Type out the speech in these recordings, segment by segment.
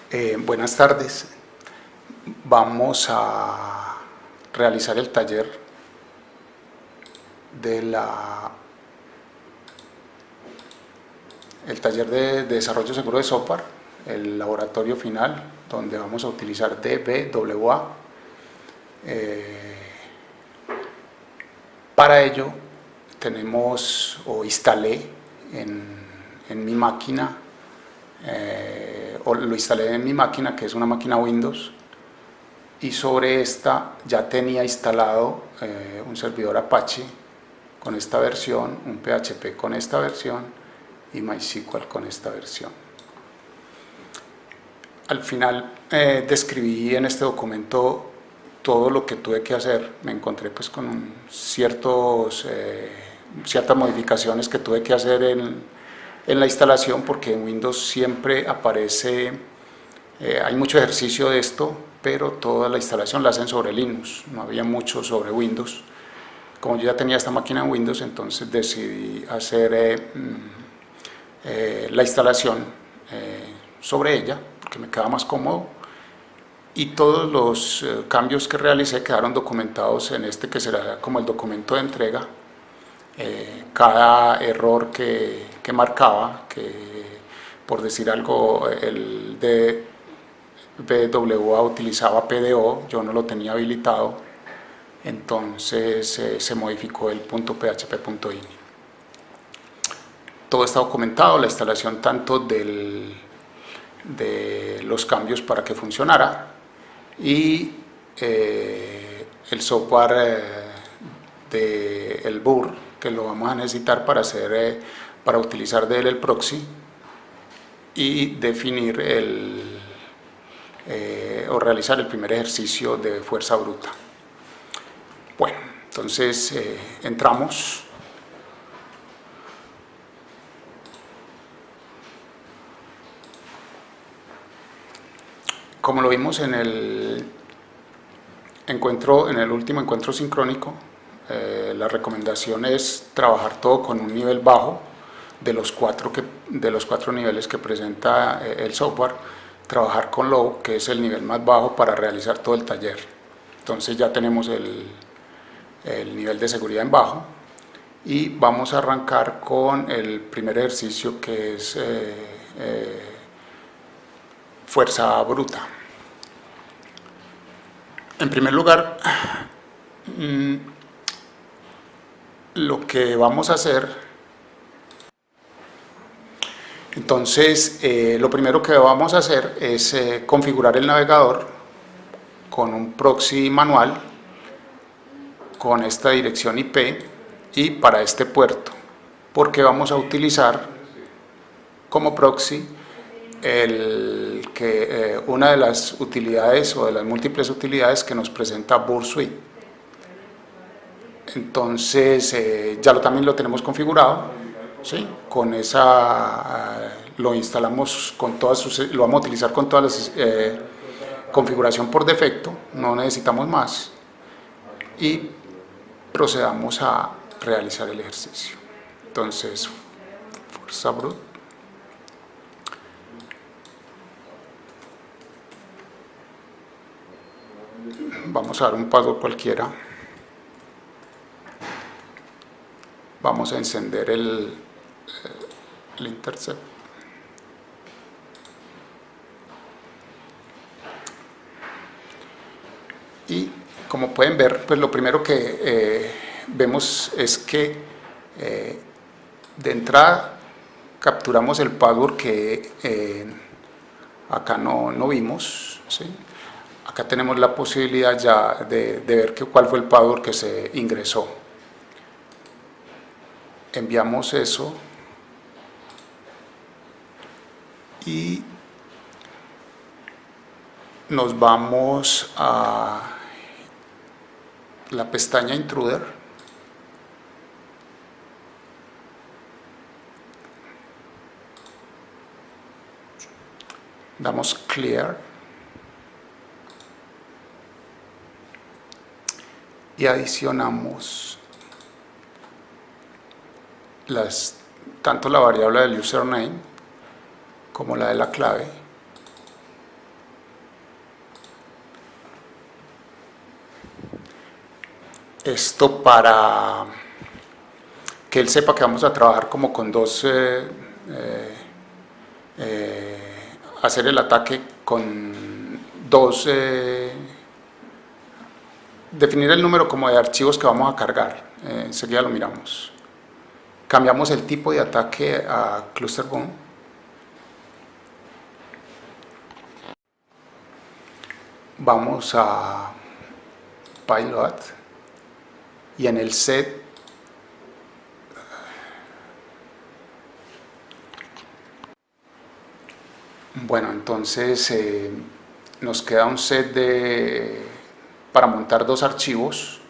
Buenas tardes. Vamos a realizar el taller de desarrollo seguro de software, el laboratorio final, donde vamos a utilizar DBWA. Para ello instalé en mi máquina, o lo instalé en mi máquina, que es una máquina Windows, y sobre esta ya tenía instalado un servidor Apache con esta versión, un PHP con esta versión y MySQL con esta versión. Al final describí en este documento todo lo que tuve que hacer. Me encontré pues con ciertas modificaciones que tuve que hacer en la instalación, porque en Windows siempre aparece, hay mucho ejercicio de esto, pero toda la instalación la hacen sobre Linux, no había mucho sobre Windows. Como yo ya tenía esta máquina en Windows, entonces decidí hacer la instalación sobre ella, porque me quedaba más cómodo, y todos los cambios que realicé quedaron documentados en este, que será como el documento de entrega. Cada error que marcaba, que por decir algo, el de BWA utilizaba PDO, yo no lo tenía habilitado, entonces se modificó el .php.ini. Todo está documentado, la instalación tanto de los cambios para que funcionara y el software del BUR, que lo vamos a necesitar para utilizar de él el proxy y definir o realizar el primer ejercicio de fuerza bruta. Bueno, entonces entramos. Como lo vimos en el último encuentro sincrónico, la recomendación es trabajar todo con un nivel bajo de los cuatro niveles que presenta el software. Trabajar con low, que es el nivel más bajo para realizar todo el taller. Entonces ya tenemos el nivel de seguridad en bajo y vamos a arrancar con el primer ejercicio, que es fuerza bruta. En primer lugar, lo que vamos a hacer, entonces lo primero que vamos a hacer es configurar el navegador con un proxy manual con esta dirección IP y para este puerto, porque vamos a utilizar como proxy una de las utilidades o de las múltiples utilidades que nos presenta Burp Suite. Entonces también lo tenemos configurado, ¿sí? Con esa lo instalamos con lo vamos a utilizar con todas las configuración por defecto, no necesitamos más, y procedamos a realizar el ejercicio. Entonces, fuerza bruta. Vamos a dar un password cualquiera. Vamos a encender el intercept. Y como pueden ver, pues lo primero que vemos es que de entrada capturamos el password que acá no vimos, ¿sí? Acá tenemos la posibilidad ya de ver cuál fue el password que se ingresó. Enviamos eso y nos vamos a la pestaña Intruder. Damos Clear y adicionamos tanto la variable del username como la de la clave, Esto para que él sepa que vamos a trabajar como con hacer el ataque con dos, definir el número como de archivos que vamos a cargar. Enseguida lo miramos. Cambiamos el tipo de ataque a ClusterBoom. Vamos a Pilot y en el set bueno, entonces nos queda un set para montar dos archivos.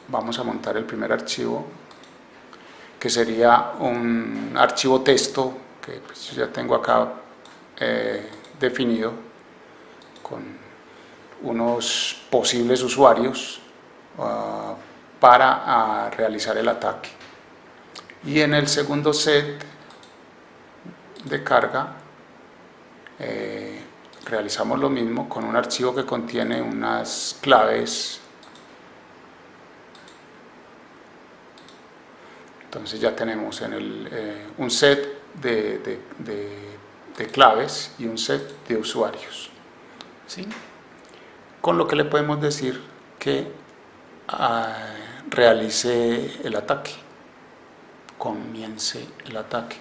Vamos a montar el primer archivo, que sería un archivo texto que pues yo ya tengo acá definido con unos posibles usuarios para realizar el ataque. Y en el segundo set de carga realizamos lo mismo con un archivo que contiene unas claves. Entonces ya tenemos un set de claves y un set de usuarios, ¿sí? Con lo que le podemos decir que realice el ataque, comience el ataque.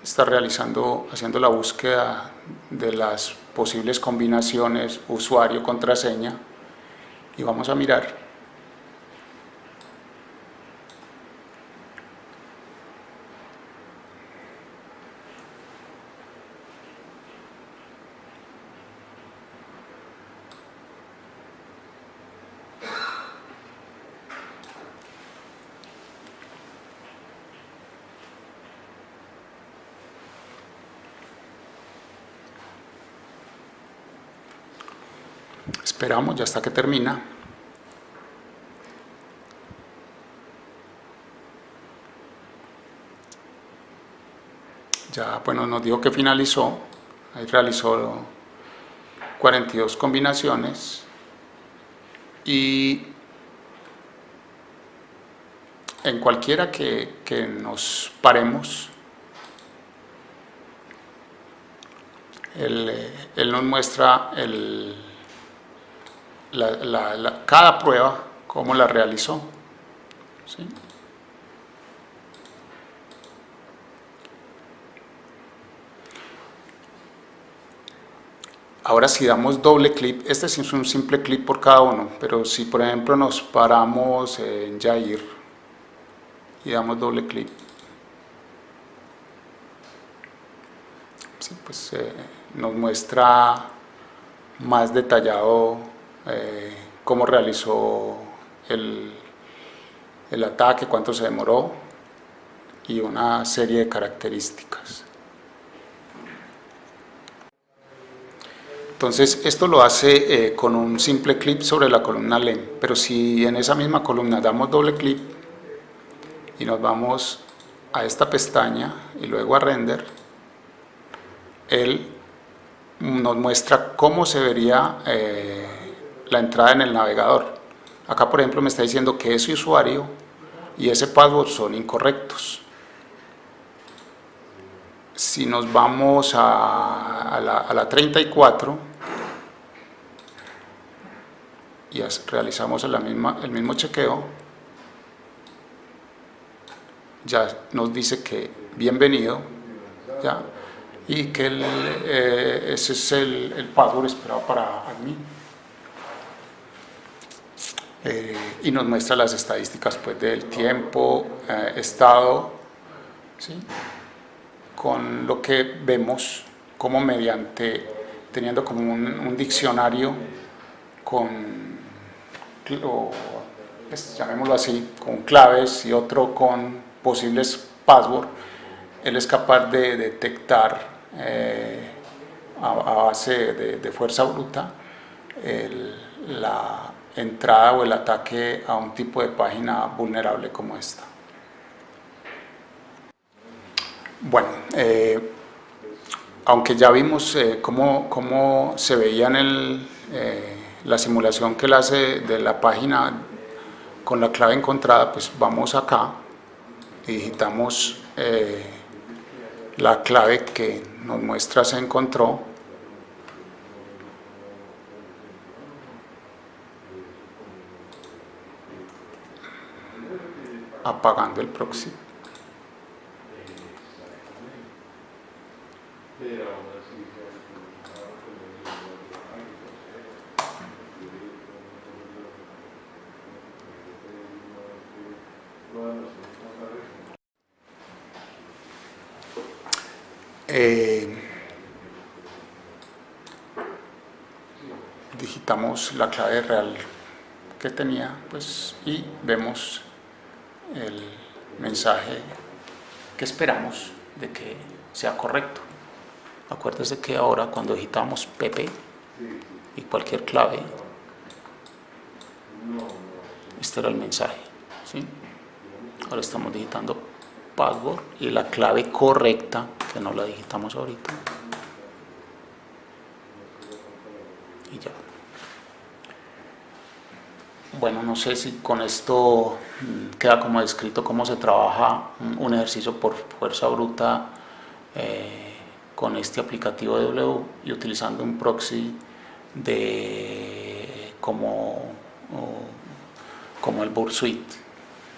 Está haciendo la búsqueda de las posibles combinaciones usuario-contraseña y vamos a mirar. Esperamos ya hasta que termina. Ya, bueno, nos dijo que finalizó. Ahí realizó 42 combinaciones y en cualquiera que nos paremos, él nos muestra cada prueba, cómo la realizó, ¿sí? Ahora si damos doble clic, este es un simple clic por cada uno, pero si por ejemplo nos paramos en Jair y damos doble clic, sí, pues nos muestra más detallado cómo realizó el ataque, cuánto se demoró y una serie de características. Entonces esto lo hace con un simple clic sobre la columna LEM, pero si en esa misma columna damos doble clic y nos vamos a esta pestaña y luego a render, él nos muestra cómo se vería la entrada en el navegador. Acá por ejemplo me está diciendo que ese usuario y ese password son incorrectos. Si nos vamos a la 34 y realizamos el mismo chequeo, ya nos dice que bienvenido, ¿ya? Y que ese es el password esperado para admin. Y nos muestra las estadísticas pues, del tiempo, estado, ¿sí? Con lo que vemos como teniendo como un diccionario con, pues, llamémoslo así, con claves y otro con posibles passwords, él es capaz de detectar a base de fuerza bruta entrada o el ataque a un tipo de página vulnerable como esta. Bueno, aunque ya vimos cómo se veía en la simulación que él hace de la página con la clave encontrada, pues vamos acá y digitamos la clave que nos muestra se encontró. Apagando el proxy. Digitamos la clave real que tenía, pues, y vemos el mensaje que esperamos de que sea correcto. Acuérdese que ahora cuando digitamos pp y cualquier clave, este era el mensaje, ¿sí? Ahora estamos digitando password y la clave correcta, que no la digitamos ahorita, y ya. Bueno, no sé si con esto queda como descrito cómo se trabaja un ejercicio por fuerza bruta con este aplicativo de W y utilizando un proxy como el Burp Suite,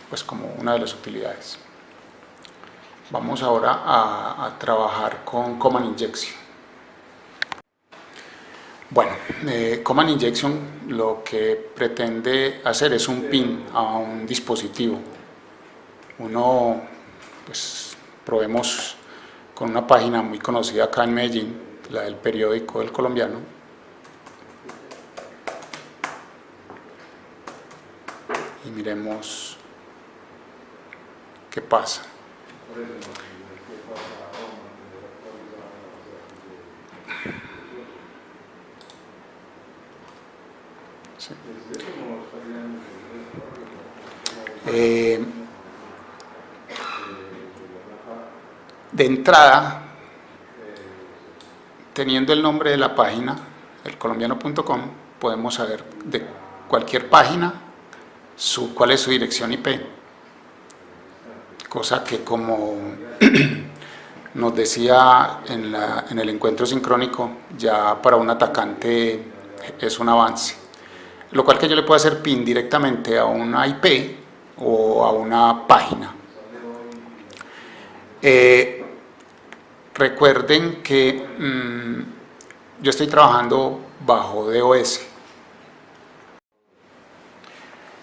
pues como una de las utilidades. Vamos ahora a trabajar con Command Injection. Bueno, Command Injection lo que pretende hacer es un pin a un dispositivo. Pues probemos con una página muy conocida acá en Medellín, la del periódico El Colombiano. Y miremos qué pasa. Sí. De entrada, teniendo el nombre de la página, elcolombiano.com, podemos saber de cualquier página cuál es su dirección IP, cosa que, como nos decía en el encuentro sincrónico, ya para un atacante es un avance, lo cual que yo le puedo hacer pin directamente a una IP o a una página. Recuerden que yo estoy trabajando bajo DOS,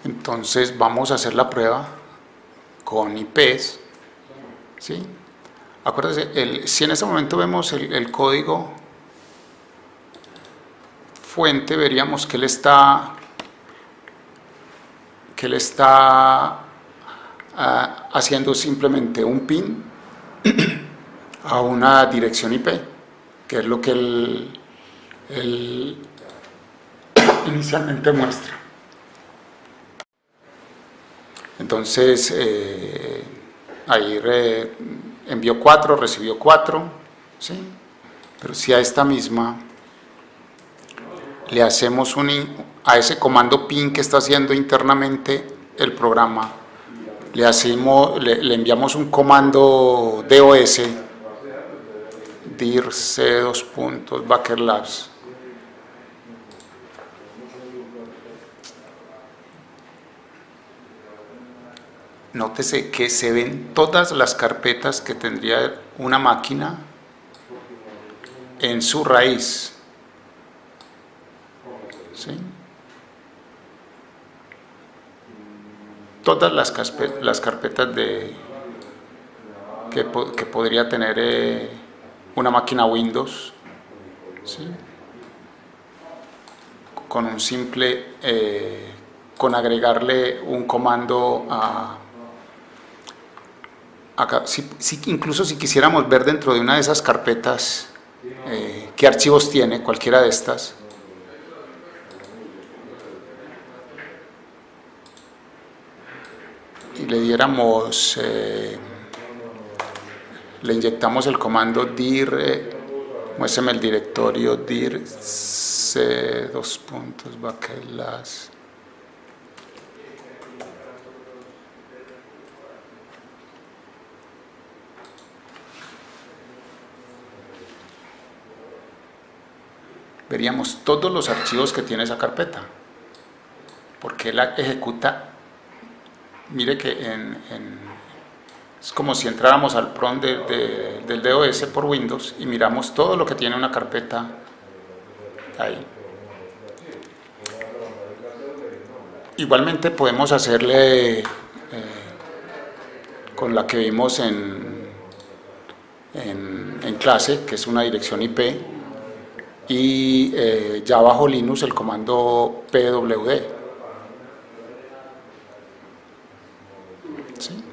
entonces vamos a hacer la prueba con IPs, ¿sí? Acuérdense, si en este momento vemos el código fuente, veríamos que él está haciendo simplemente un pin a una dirección IP, que es lo que él inicialmente muestra. Entonces, ahí envió 4, recibió 4, ¿sí? Pero si a esta misma le hacemos a ese comando pin que está haciendo internamente el programa, le enviamos un comando DOS, dir c:2.backerlabs, nótese que se ven todas las carpetas que tendría una máquina en su raíz, ¿sí? Todas las carpetas que podría tener una máquina Windows, ¿sí? Con un simple, con agregarle un comando acá, incluso si quisiéramos ver dentro de una de esas carpetas qué archivos tiene cualquiera de estas, le diéramos, le inyectamos el comando dir, muéstrame el directorio dir c dos puntos backslash. Veríamos todos los archivos que tiene esa carpeta, porque él ejecuta. Mire que es como si entráramos al PROM del DOS por Windows y miramos todo lo que tiene una carpeta ahí. Igualmente podemos hacerle con la que vimos en clase, que es una dirección IP, y ya bajo Linux el comando pwd. ¿Sí?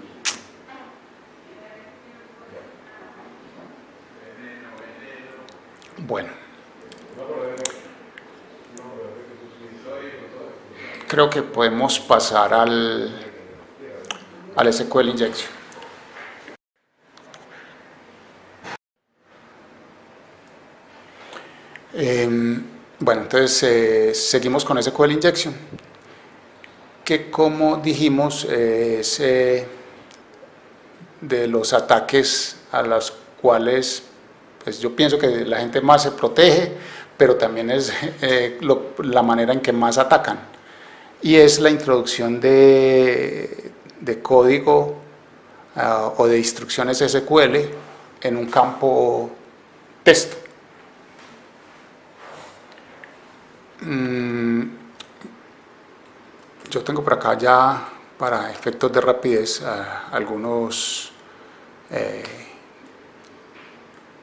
Bueno, creo que podemos pasar al SQL Injection. Bueno, entonces seguimos con SQL Injection, que como dijimos es de los ataques a los cuales pues yo pienso que la gente más se protege, pero también es la manera en que más atacan, y es la introducción de código o de instrucciones SQL en un campo texto. Yo tengo por acá ya, para efectos de rapidez, algunos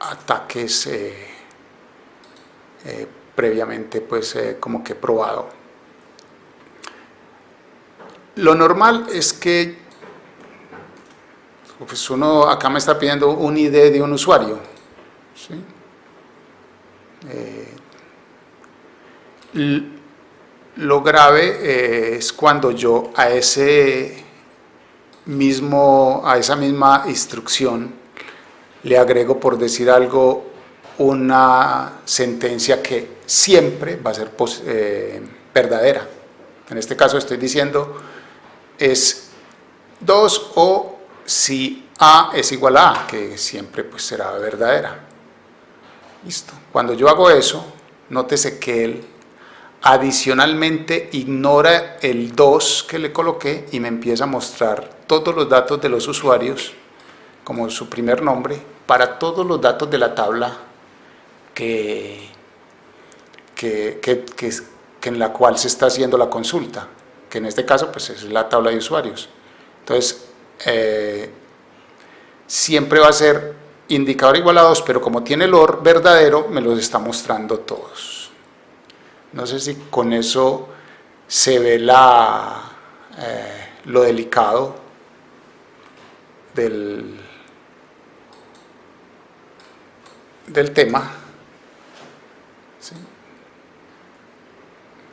ataques previamente pues como que probado. Lo normal es que pues uno acá me está pidiendo un ID de un usuario, ¿sí? Lo grave es cuando yo a esa misma instrucción le agrego, por decir algo, una sentencia que siempre va a ser verdadera. En este caso estoy diciendo es 2 o si A es igual a A, que siempre pues será verdadera. Listo. Cuando yo hago eso, nótese que él adicionalmente ignora el 2 que le coloqué y me empieza a mostrar todos los datos de los usuarios como su primer nombre para todos los datos de la tabla que en la cual se está haciendo la consulta, que en este caso pues es la tabla de usuarios. Entonces siempre va a ser indicador igual a 2, pero como tiene el OR verdadero me los está mostrando todos. No sé si con eso se ve lo delicado del tema. ¿Sí?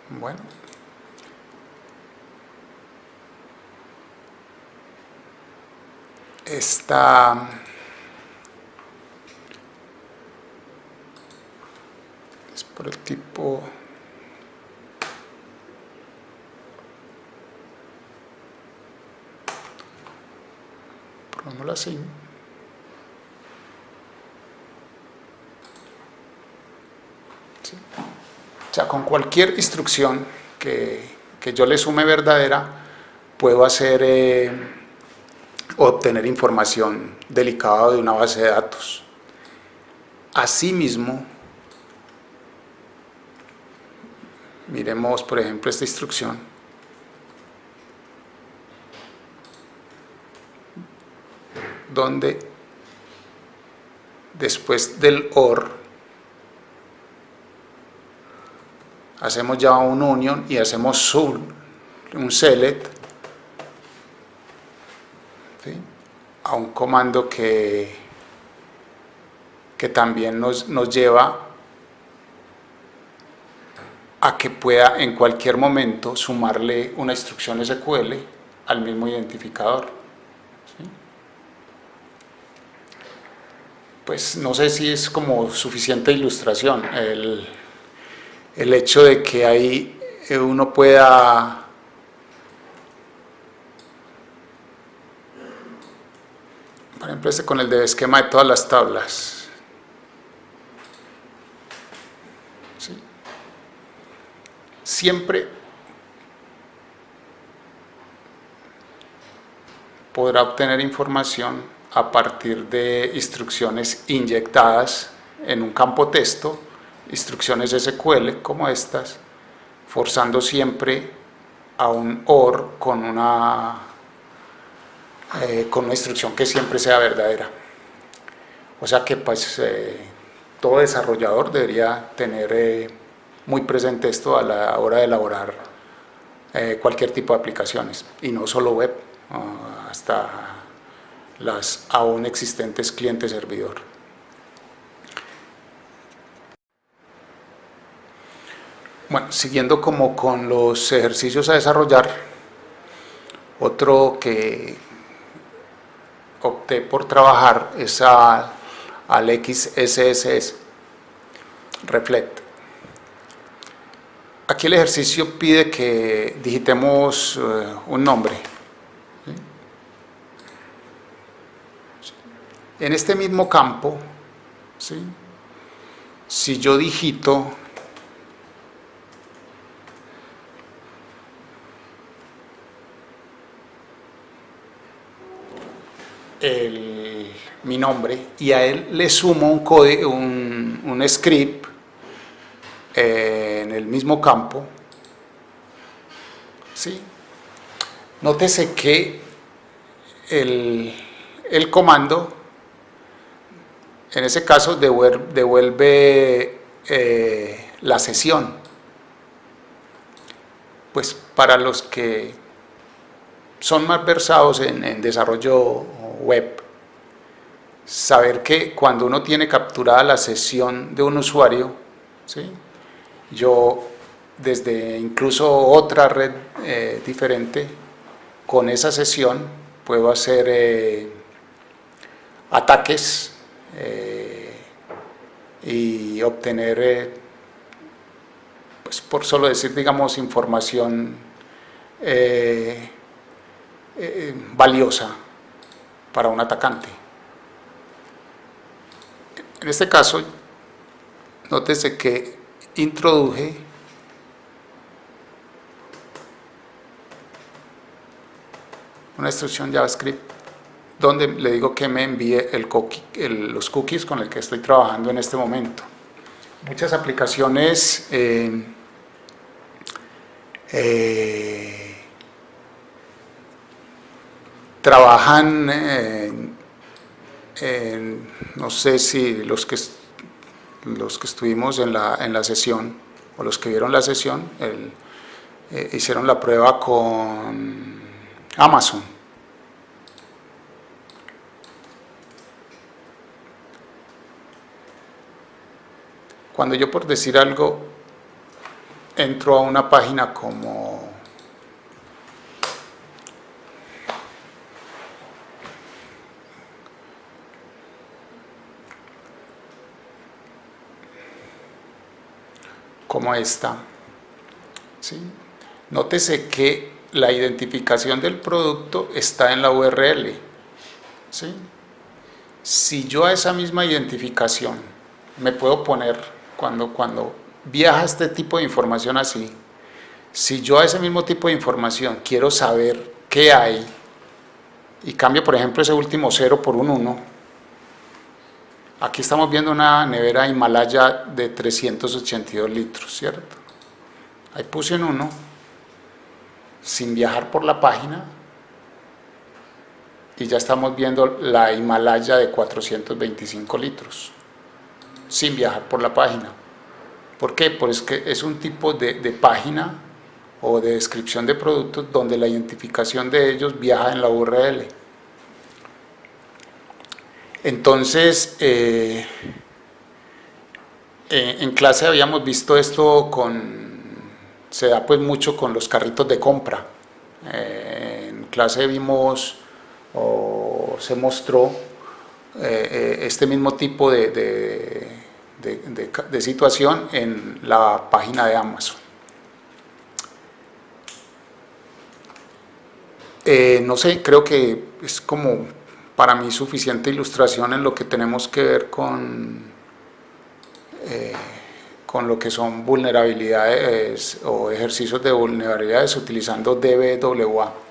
Bueno. Esta es por el tipo. Pongámoslo así. ¿Sí? O sea, con cualquier instrucción que yo le sume verdadera, puedo obtener información delicada de una base de datos. Asimismo, miremos por ejemplo esta instrucción. Donde después del OR hacemos ya un union y hacemos un select, ¿sí?, a un comando que también nos lleva a que pueda en cualquier momento sumarle una instrucción SQL al mismo identificador. ¿Sí? Pues no sé si es como suficiente ilustración el hecho de que ahí uno pueda por ejemplo con el de esquema de todas las tablas. ¿Sí? Siempre podrá obtener información a partir de instrucciones inyectadas en un campo texto, instrucciones SQL como estas, forzando siempre a un OR con una instrucción que siempre sea verdadera. O sea que pues todo desarrollador debería tener muy presente esto a la hora de elaborar cualquier tipo de aplicaciones, y no solo web, hasta las aún existentes cliente-servidor. Bueno, siguiendo como con los ejercicios a desarrollar, otro que opté por trabajar es al XSS, Reflect. Aquí el ejercicio pide que digitemos un nombre. ¿Sí? En este mismo campo, ¿sí? Si yo digito mi nombre y a él le sumo un código, un script en el mismo campo, ¿sí? Nótese que el comando en ese caso devuelve la sesión. Pues para los que son más versados en desarrollo web, saber que cuando uno tiene capturada la sesión de un usuario, ¿sí? Yo desde incluso otra red diferente, con esa sesión puedo hacer ataques y obtener, pues por solo decir, digamos, información valiosa para un atacante. En este caso, nótese que introduje una instrucción JavaScript donde le digo que me envíe los cookies con el que estoy trabajando en este momento. Muchas aplicaciones trabajan no sé si los que estuvimos en la sesión o los que vieron la sesión hicieron la prueba con Amazon. Cuando yo, por decir algo, entro a una página como esta, ¿sí? Nótese que la identificación del producto está en la URL, ¿sí? Si yo a esa misma identificación me puedo poner, cuando viaja este tipo de información así, si yo a ese mismo tipo de información quiero saber qué hay y cambio, por ejemplo, ese último 0 por un 1, aquí estamos viendo una nevera Himalaya de 382 litros, ¿cierto? Ahí puse un 1, sin viajar por la página, y ya estamos viendo la Himalaya de 425 litros, sin viajar por la página. ¿Por qué? Porque es un tipo de página o de descripción de productos donde la identificación de ellos viaja en la URL. Entonces, en clase habíamos visto esto se da pues mucho con los carritos de compra. En clase vimos o se mostró este mismo tipo de situación en la página de Amazon. No sé, creo que es como para mí suficiente ilustración en lo que tenemos que ver con lo que son vulnerabilidades o ejercicios de vulnerabilidades utilizando DBWA.